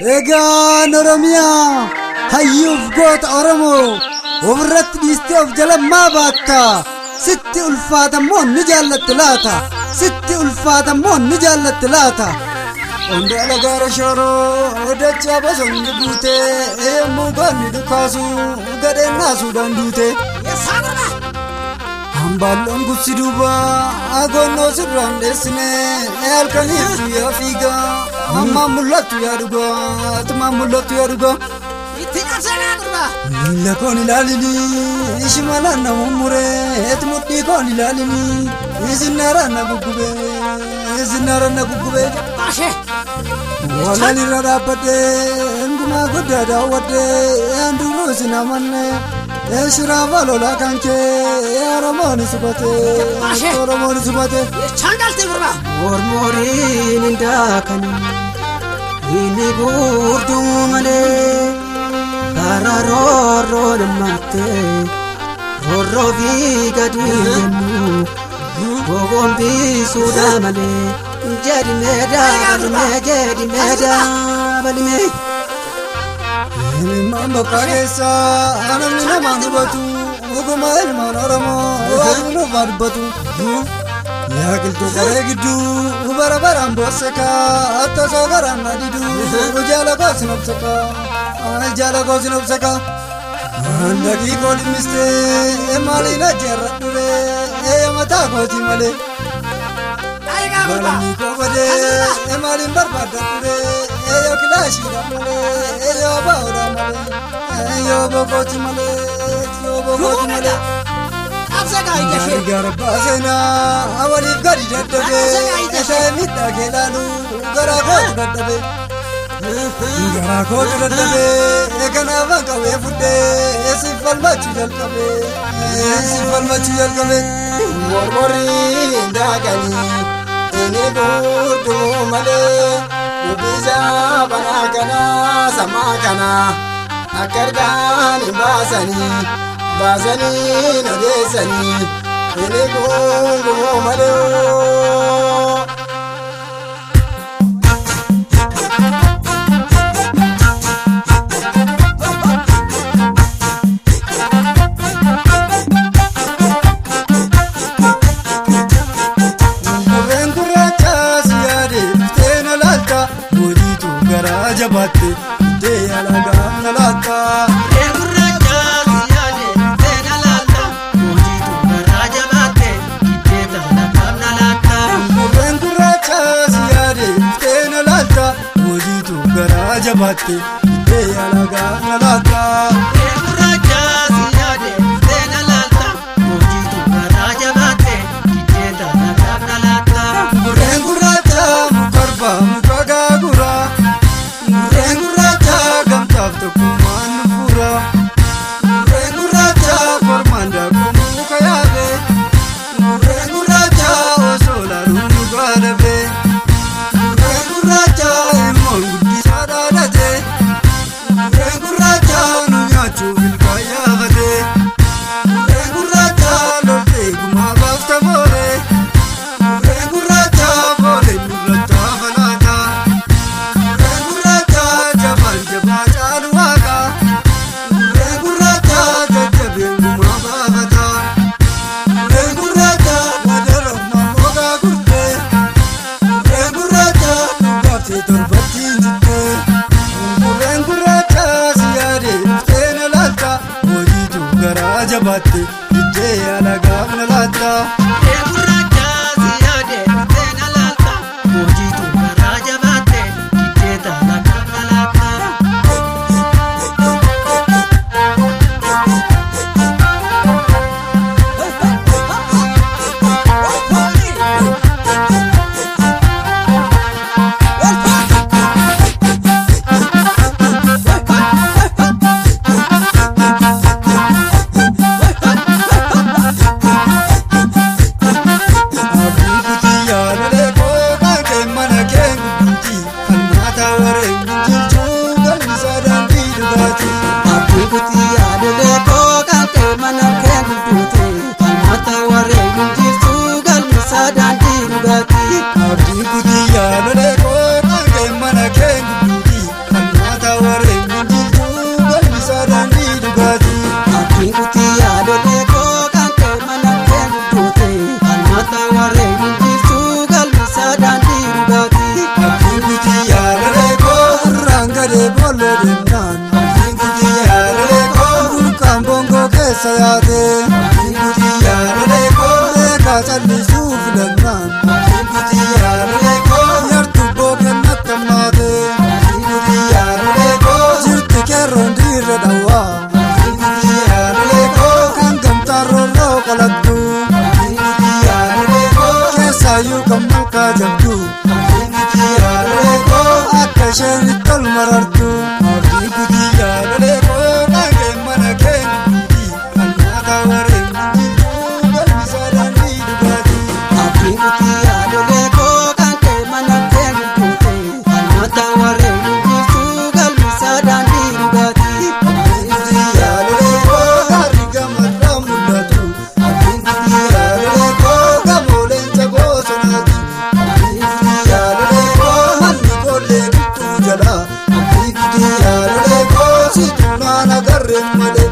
Egaan Oromiyaa hayyuuf goota Oromoo ofirratti dhiistee of jalammaa baatta. Sitti ulfaatammoo ni jaallatte laata? Sitti ulfaatammoo ni jaallatte laata? Ondaala gaara shooroo dachaa bosonni buute yommuu goonni dhukaasu gadheen naasuudhaan duute. Hambaalloon gubsi duuba agonnoo sirraan dheessine halkaniif guyyaa fiiga ammaan mul'attu yaa dhugaa atumaan mul'attu yaa dhugaa. Miila koon ilaalini ishimalaan na mummuree etu mudhii koon ilaalini isinnaaraan na guggubee walaan irra dhaabbadhee hundumaa guddaa daawwadhee handhuuruu isin amanne shiraafaa lolaa kan kee Oromoon subate mormoriin hin daakani inni guurduu malee gara roorroo nammatte roorroo fi gadi jennu gogombiisuudha malee jedhimeedha balimee. Ilmaan bakka keessaa namni namaan hubatu oguma ilmaan Oromoo waaqni nuufaa dubbatu. Yaa qilxuu qaree gidduu bara baraan boossekaa attosoo garaan na diduu jaala goosin obsekaa. Handaqii koo dhimmistee maaliin ajjeerradhuree mataa kooti malee. Balamii koo badee maaliin barbaadadhuree yoo kilaashiidhaan malee yoo baa'uudhaan malee yoo boqooti malee. Gaara baaseenaa waliif gadi dadhabee ishee miidhagee laalu garaa kootu dadhabee kanaaf qabee fudhee siif falmachuu jalqabee. Mormoriin daakanii inni guurduu malee dubbisaa banaa kanaa samaa kanaa akka argaan hin baasanii odeessanii inni guurduu malee. Jabatte dee alagaan na laata. Gurraacha siyaadee dee na laata. Moojiitu garaa jabaate dee alagaan na laata. Gurraacha siyaadee dee na laata. Moojiitu garaa jabaate dee alagaan na laata. Gurraacha siyaadee dee na laata. Moojiitu garaa jabaate dee alagaan na laata. Gurraacha mukarba mukagaagura. Gurraacha gamtaaf tokkummaan nu fura. Gurraacha kormaan daakuu muka yaabe. Gurraacha osoo laaluun nu gaadhabe. Gurraacha immoon guddisaa dhaadhate. Gurraacha nu nyaachuuf ilkaan yaafate. Gurraacha loltee gumaa baafta boore. Gurraacha boole nurratti afalaata. Jabatte dee alagaan na laata. Gurraacha siyaadee dee na laata. Moojiitu garaa jabaate dee alagaan na laata. keessa yaate Abdiin kutii yaalolee koo beekaa callisuu filannaan Abdiin kutii yaalolee koo yartuu bookennatti hammaate Abdiin kutii yaalolee koo jirti keerroon dhiirra dhawaa Abdiin kutii yaalolee koo kan gamtaan roorroo qalattu Abdiin kutii yaalolee koo keessaayyuu kan malkaa jabdu Abdiin kutii yaalolee koo akka isheen itti ol marartu Abdiin kutii yaalolee koo dhaangee mana keenya falmaata wareen jijjiirtuu galmisaa daandii dhugaatii. Abdiin kutii yaalolee koo dhaangee mana keenya falmaata wareen jijjiirtuu galmisaa daandii dhugaatii. Abdiin kutii yaalolee koo gaarri gamarraa mul'atu. Abdiin kutii yaalolee koo gamooleen jaboo sonaati. Abdiin kutii yaalolee koo manni koollee bittuu jala. Abdiin kutii yaalolee koo si tuunaan agarreen malee.